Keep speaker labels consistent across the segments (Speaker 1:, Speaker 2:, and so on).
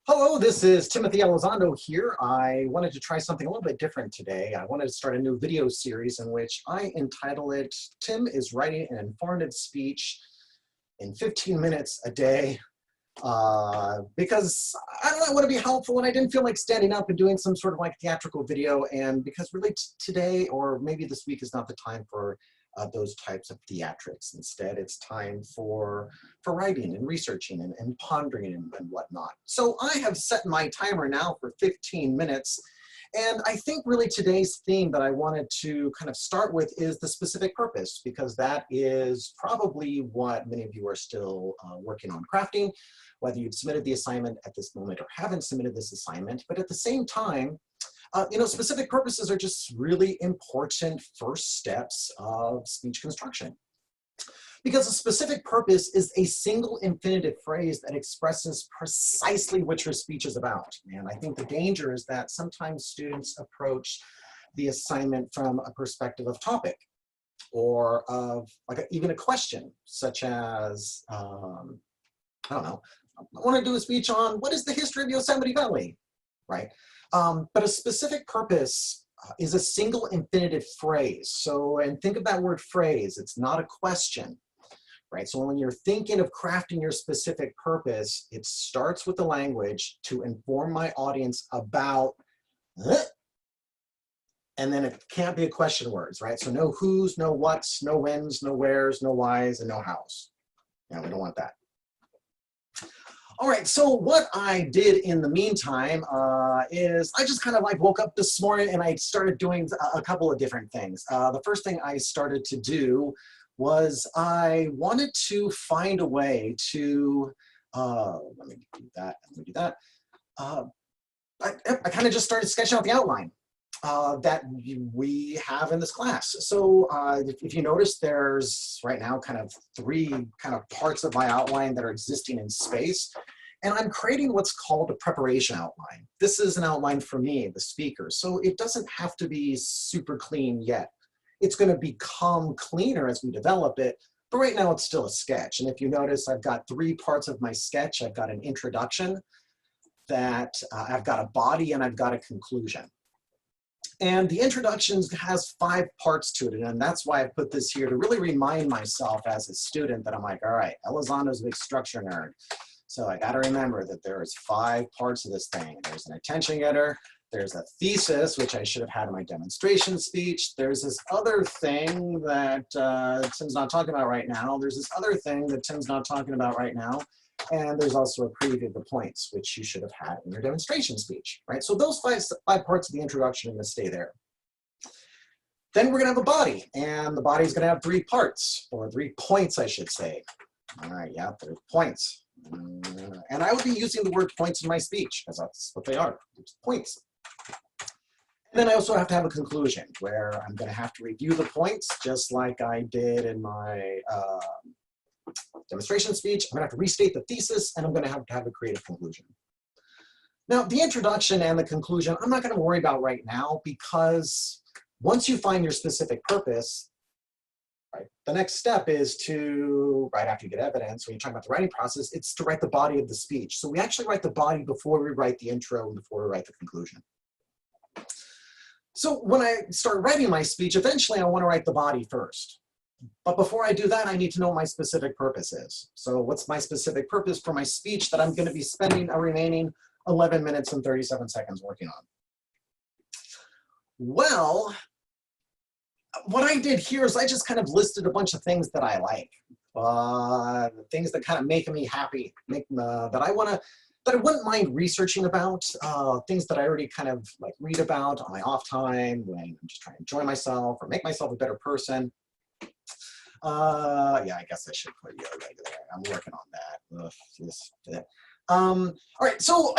Speaker 1: Hello, this is Timothy Elizondo here. I wanted to try something a little bit different today. I wanted to start a new video series in which I entitle it, Tim is Writing an Informative Speech in 15 minutes a day, because I don't know, I want to be helpful and I didn't feel like standing up and doing some sort of like theatrical video, and because really today or maybe this week is not the time for those types of theatrics. Instead, it's time for writing and researching and pondering and whatnot. So I have set my timer now for 15 minutes. And I think really today's theme that I wanted to kind of start with is the specific purpose, because that is probably what many of you are still working on crafting, whether you've submitted the assignment at this moment or haven't submitted this assignment. But at the same time, specific purposes are just really important first steps of speech construction. Because a specific purpose is a single infinitive phrase that expresses precisely what your speech is about. And I think the danger is that sometimes students approach the assignment from a perspective of topic or of like even a question, such as, I don't know, I want to do a speech on what is the history of Yosemite Valley, right? But a specific purpose is a single infinitive phrase. So, and think of that word phrase, it's not a question, right? So when you're thinking of crafting your specific purpose, it starts with the language to inform my audience about, and then it can't be a question words, right? So no who's, no what's, no when's, no where's, no why's, and no how's. Yeah, we don't want that. All right, so what I did in the meantime is I just kind of like woke up this morning and I started doing a couple of different things. The first thing I started to do was I wanted to find a way to, let me do that, I kind of just started sketching out the outline that we have in this class. So if you notice, there's right now kind of three kind of parts of my outline that are existing in space. And I'm creating what's called a preparation outline. This is an outline for me, the speaker. So it doesn't have to be super clean yet. It's going to become cleaner as we develop it. But right now it's still a sketch. And if you notice, I've got three parts of my sketch. I've got an introduction, that I've got a body, and I've got a conclusion. And the introduction has 5 parts to it, and that's why I put this here to really remind myself as a student that I'm like, all right, Elizondo's a big structure nerd. So I gotta remember that there's 5 parts of this thing. There's an attention getter, there's a thesis, which I should have had in my demonstration speech. There's this other thing that Tim's not talking about right now. There's this other thing that Tim's not talking about right now. And there's also a preview of the points, which you should have had in your demonstration speech, right? So those five parts of the introduction are gonna stay there. Then we're gonna have a body, and the body is gonna have 3 parts, or 3 points, I should say. All right, yeah, 3 points. And I will be using the word points in my speech, because that's what they are, it's points. And then I also have to have a conclusion, where I'm gonna have to review the points, just like I did in my demonstration speech. I'm gonna have to restate the thesis, and I'm gonna have to have a creative conclusion. Now, the introduction and the conclusion, I'm not gonna worry about right now, because once you find your specific purpose, right, the next step is to, right after you get evidence, when you're talking about the writing process, it's to write the body of the speech. So we actually write the body before we write the intro and before we write the conclusion. So when I start writing my speech, eventually I wanna write the body first. But before I do that, I need to know what my specific purpose is. So what's my specific purpose for my speech that I'm going to be spending a remaining 11 minutes and 37 seconds working on? Well, what I did here is I just kind of listed a bunch of things that I like, things that kind of make me happy, that I wouldn't mind researching about, things that I already kind of like read about on my off time when I'm just trying to enjoy myself or make myself a better person. Yeah, I guess I should put yoga there. I'm working on that. All right, so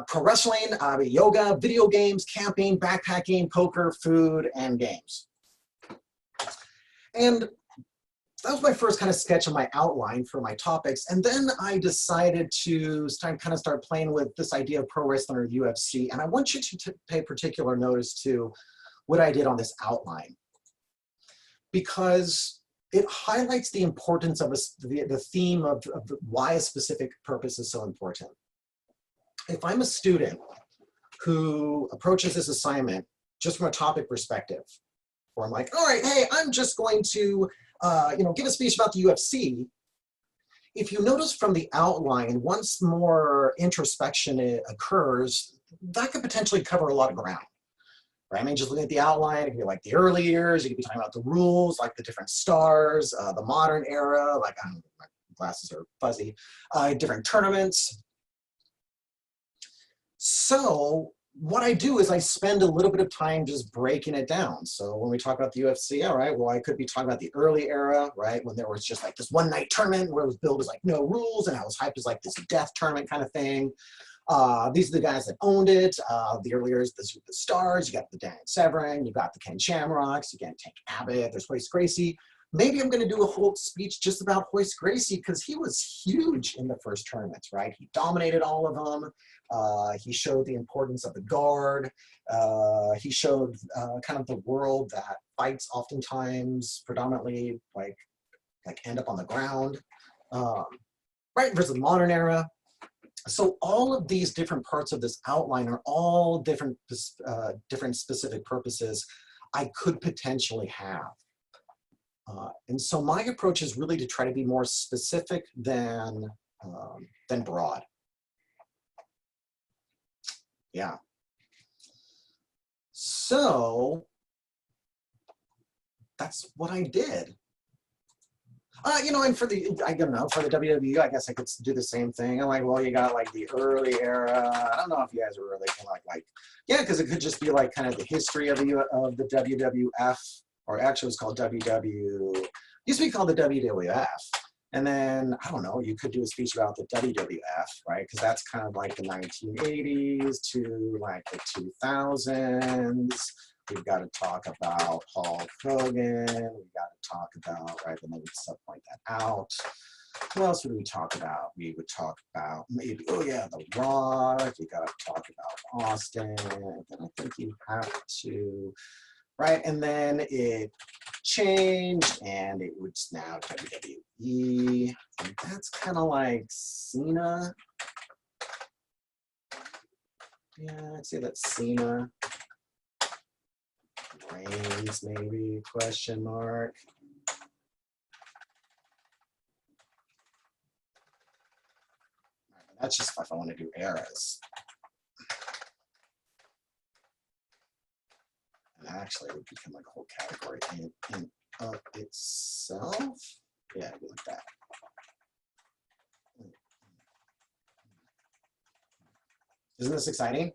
Speaker 1: pro wrestling, yoga, video games, camping, backpacking, poker, food, and games. And that was my first kind of sketch of my outline for my topics. And then I decided to start playing with this idea of pro wrestling or UFC. And I want you to pay particular notice to what I did on this outline, because it highlights the importance of the theme of why a specific purpose is so important. if I'm a student who approaches this assignment just from a topic perspective, where I'm like, all right, hey, I'm just going to, give a speech about the UFC. If you notice from the outline, once more introspection occurs, that could potentially cover a lot of ground. Right? I mean, just looking at the outline, it could be like the early years, you could be talking about the rules, like the different stars, the modern era, like, I don't know, my glasses are fuzzy, different tournaments. So what I do is I spend a little bit of time just breaking it down. So when we talk about the UFC, all right, well, I could be talking about the early era, right, when there was just like this one night tournament where it was billed as like no rules and how it was hyped as like this death tournament kind of thing. These are the guys that owned it. The earlier is the stars. You got the Dan Severn, you got the Ken Shamrocks, you got Tank Abbott, there's Hoist Gracie. Maybe I'm going to do a whole speech just about Hoist Gracie because he was huge in the first tournaments, right? He dominated all of them. He showed the importance of the guard. He showed kind of the world that fights oftentimes predominantly like end up on the ground, right? Versus the modern era. So all of these different parts of this outline are all different specific purposes I could potentially have. And so my approach is really to try to be more specific than broad. Yeah. So that's what I did. And for the, I don't know, for the WWE, I guess I could do the same thing. I'm like, well, you got like the early era. I don't know if you guys are really kind of like, yeah, because it could just be like kind of the history of the WWF, or actually it was called used to be called the WWF. And then, I don't know, you could do a speech about the WWF, right? Because that's kind of like the 1980s to like the 2000s. We've got to talk about Hulk Hogan. We've got to talk about, right, then we point that out. What else would we talk about? We would talk about maybe, oh yeah, The Rock. You got to talk about Austin. Then I think you have to, right? And then it changed and it was now WWE. And that's kind of like Cena. Yeah, I'd say that's Cena. Reigns, maybe, question mark. That's just if I want to do eras. And actually, it would become like a whole category in of itself. Yeah, it'd be like that. Isn't this exciting?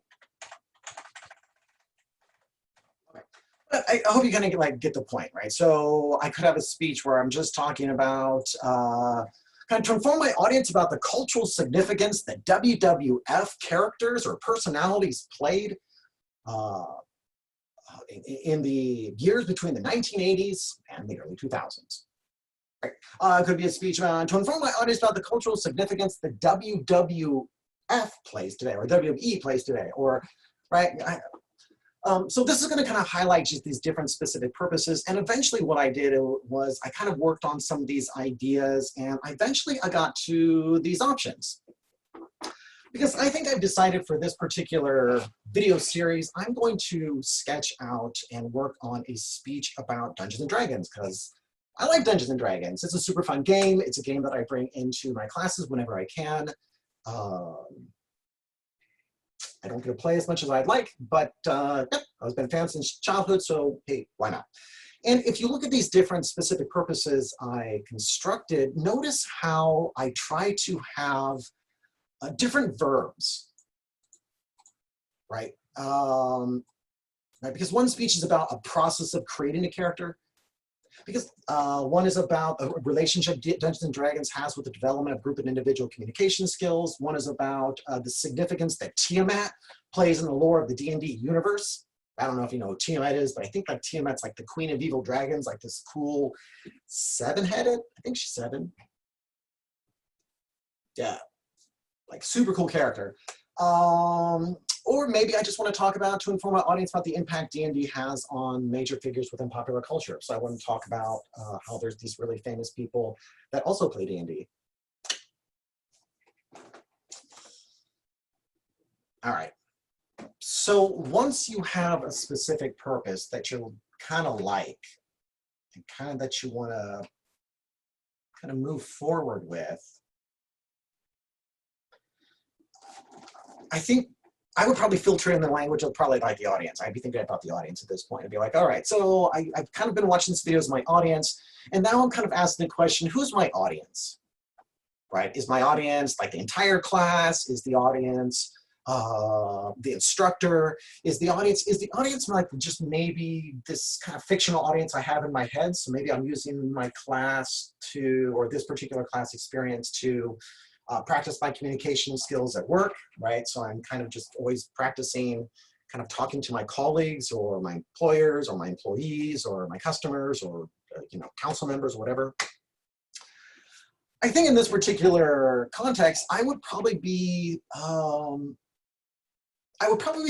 Speaker 1: I hope you kind of get the point, right? So I could have a speech where I'm just talking about kind of to inform my audience about the cultural significance that WWF characters or personalities played in the years between the 1980s and the early 2000s. Right? Could be a speech to inform my audience about the cultural significance that WWF plays today, or WWE plays today, or right. So this is going to kind of highlight just these different specific purposes. And eventually what I did was I kind of worked on some of these ideas, and eventually I got to these options. Because I think I've decided for this particular video series, I'm going to sketch out and work on a speech about Dungeons & Dragons, because I like Dungeons & Dragons. It's a super fun game. It's a game that I bring into my classes whenever I can. I don't get to play as much as I'd like, but yep, I've been a fan since childhood, so hey, why not? And if you look at these different specific purposes I constructed, notice how I try to have different verbs, right? Right? Because one speech is about a process of creating a character. Because one is about a relationship Dungeons & Dragons has with the development of group and individual communication skills. One is about the significance that Tiamat plays in the lore of the D&D universe. I don't know if you know who Tiamat is, but I think like Tiamat's like the queen of evil dragons, like this cool seven-headed, I think she's 7. Yeah, like super cool character. Or maybe I just want to talk about, to inform my audience about the impact D&D has on major figures within popular culture. So I want to talk about how there's these really famous people that also play D&D. All right. So once you have a specific purpose that you kind of like, and kind of that you want to kind of move forward with, I think I would probably filter in the language of probably like the audience. I'd be thinking about the audience at this point and be like, all right, so I've kind of been watching this video as my audience, and now I'm kind of asking the question, who's my audience, right? Is my audience like the entire class? Is the audience the instructor? Is the audience like just maybe this kind of fictional audience I have in my head? So maybe I'm using my class to, or this particular class experience to practice my communication skills at work, right? So I'm kind of just always practicing kind of talking to my colleagues or my employers or my employees or my customers or council members or whatever. I think in this particular context, I would probably be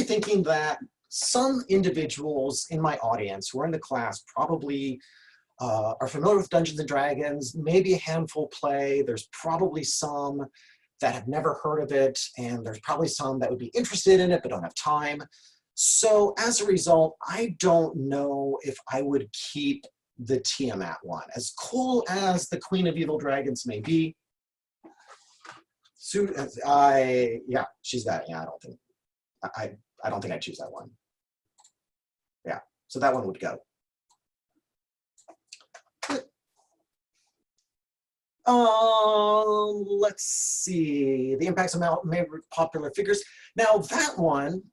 Speaker 1: thinking that some individuals in my audience who are in the class probably are familiar with Dungeons and Dragons, maybe a handful play. There's probably some that have never heard of it, and there's probably some that would be interested in it but don't have time. So as a result, I don't know if I would keep the Tiamat one. As cool as the Queen of Evil Dragons may be, yeah, she's that. Yeah, I don't think I'd choose that one. Yeah, so that one would go. Let's see, the impacts of major popular figures. Now that one,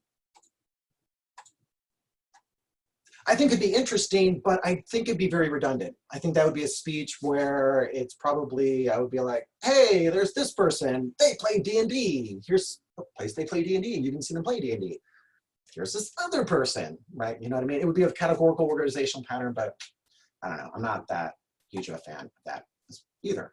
Speaker 1: I think it'd be interesting, but I think it'd be very redundant. I think that would be a speech where it's probably, I would be like, hey, there's this person, they play D&D. Here's a place they play D&D, you can see them play D&D. Here's this other person, right? You know what I mean? It would be a categorical organizational pattern, but I don't know, I'm not that huge of a fan of that either.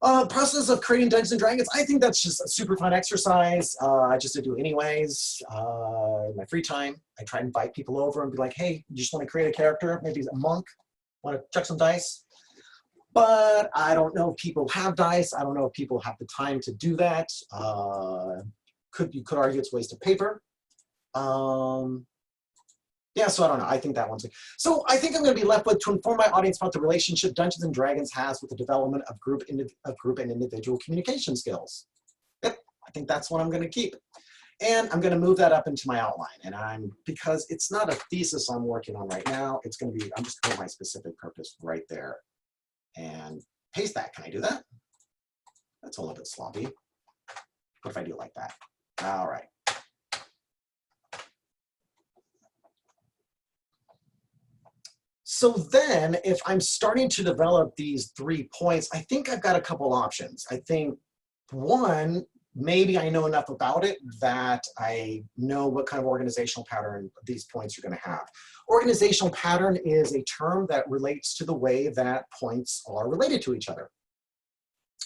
Speaker 1: Process of creating Dungeons and Dragons, I think that's just a super fun exercise. I just do anyways. In my free time, I try to invite people over and be like, hey, you just want to create a character? Maybe a monk, want to chuck some dice? But I don't know if people have dice. I don't know if people have the time to do that. You could argue it's a waste of paper. Yeah, so I don't know. I think that one's good. So I think I'm going to be left with to inform my audience about the relationship Dungeons and Dragons has with the development of group and individual communication skills. Yep, I think that's what I'm going to keep. And I'm going to move that up into my outline. And because it's not a thesis I'm working on right now, it's going to be, I'm just going to put my specific purpose right there and paste that. Can I do that? That's a little bit sloppy. What if I do it like that? All right. So then if I'm starting to develop these 3 points, I think I've got a couple options. I think one, maybe I know enough about it that I know what kind of organizational pattern these points are going to have. Organizational pattern is a term that relates to the way that points are related to each other.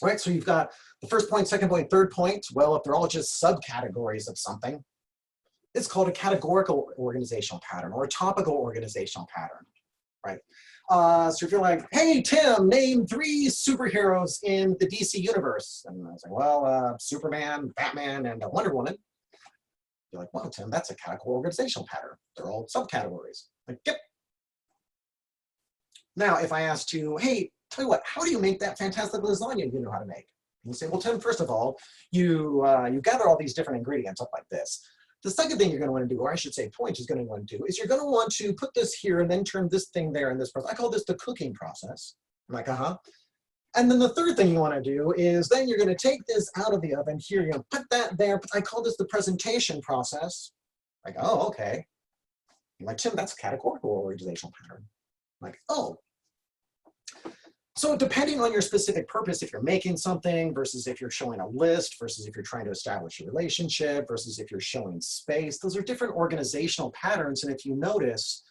Speaker 1: Right, so you've got the first point, second point, third point. Well, if they're all just subcategories of something, it's called a categorical organizational pattern or a topical organizational pattern. Right. So if you're like, hey, Tim, name 3 superheroes in the DC universe. And I was like, well, Superman, Batman, and Wonder Woman. You're like, well, Tim, that's a categorical organizational pattern. They're all subcategories. Like, yep. Now, if I asked you, hey, tell you what, how do you make that fantastic lasagna you know how to make? And you say, well, Tim, first of all, you gather all these different ingredients up like this. The second thing you're going to want to do, or I should say point is going to want to do, is you're going to want to put this here and then turn this thing there and this process. I call this the cooking process. I'm like, uh-huh. And then the third thing you want to do is then you're going to take this out of the oven here, you're going to put that there. I call this the presentation process. Like, oh, okay. I'm like, Tim, that's a categorical organizational pattern. I'm like, oh. So depending on your specific purpose, if you're making something versus if you're showing a list versus if you're trying to establish a relationship versus if you're showing space, those are different organizational patterns. And if you notice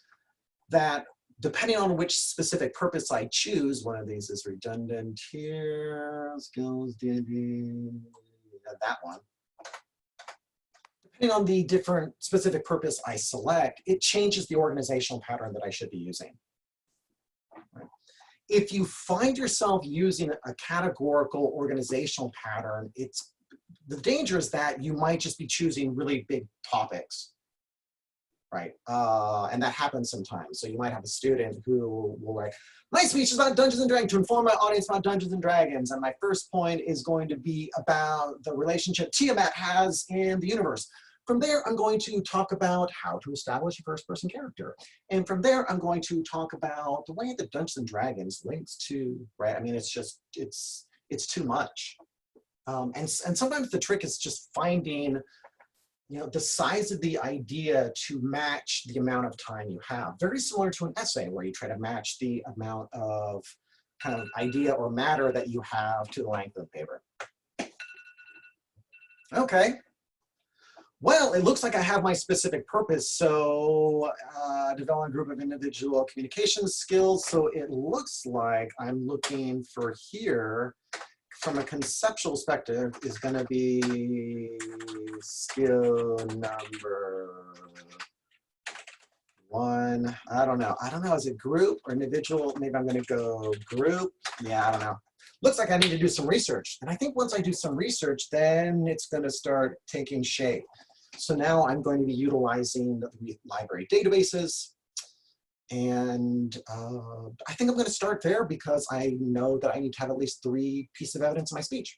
Speaker 1: that depending on which specific purpose I choose, one of these is redundant here, skills, that one. Depending on the different specific purpose I select, it changes the organizational pattern that I should be using. Right? If you find yourself using a categorical organizational pattern, it's the danger is that you might just be choosing really big topics, right? And that happens sometimes. So you might have a student who will write, my speech is about Dungeons and Dragons to inform my audience about Dungeons and Dragons. And my first point is going to be about the relationship Tiamat has in the universe. From there, I'm going to talk about how to establish a first-person character. And from there, I'm going to talk about the way that Dungeons and Dragons links to, right? I mean, it's just, it's too much. And sometimes the trick is just finding, you know, the size of the idea to match the amount of time you have. Very similar to an essay where you try to match the amount of kind of idea or matter that you have to the length of the paper. Okay. Well, it looks like I have my specific purpose. So develop a group of individual communication skills. So it looks like I'm looking for here from a conceptual perspective is going to be skill number 1. I don't know. Is it group or individual? Maybe I'm going to go group. Yeah, I don't know. Looks like I need to do some research. And I think once I do some research, then it's going to start taking shape. So now I'm going to be utilizing the library databases. And I think I'm going to start there because I know that I need to have at least 3 pieces of evidence in my speech.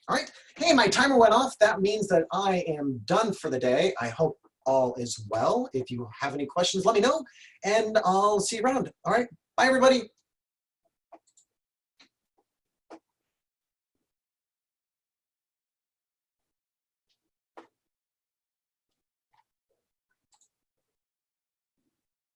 Speaker 1: All right. Hey, my timer went off. That means that I am done for the day. I hope all is well. If you have any questions, let me know, and I'll see you around. All right. Bye, everybody.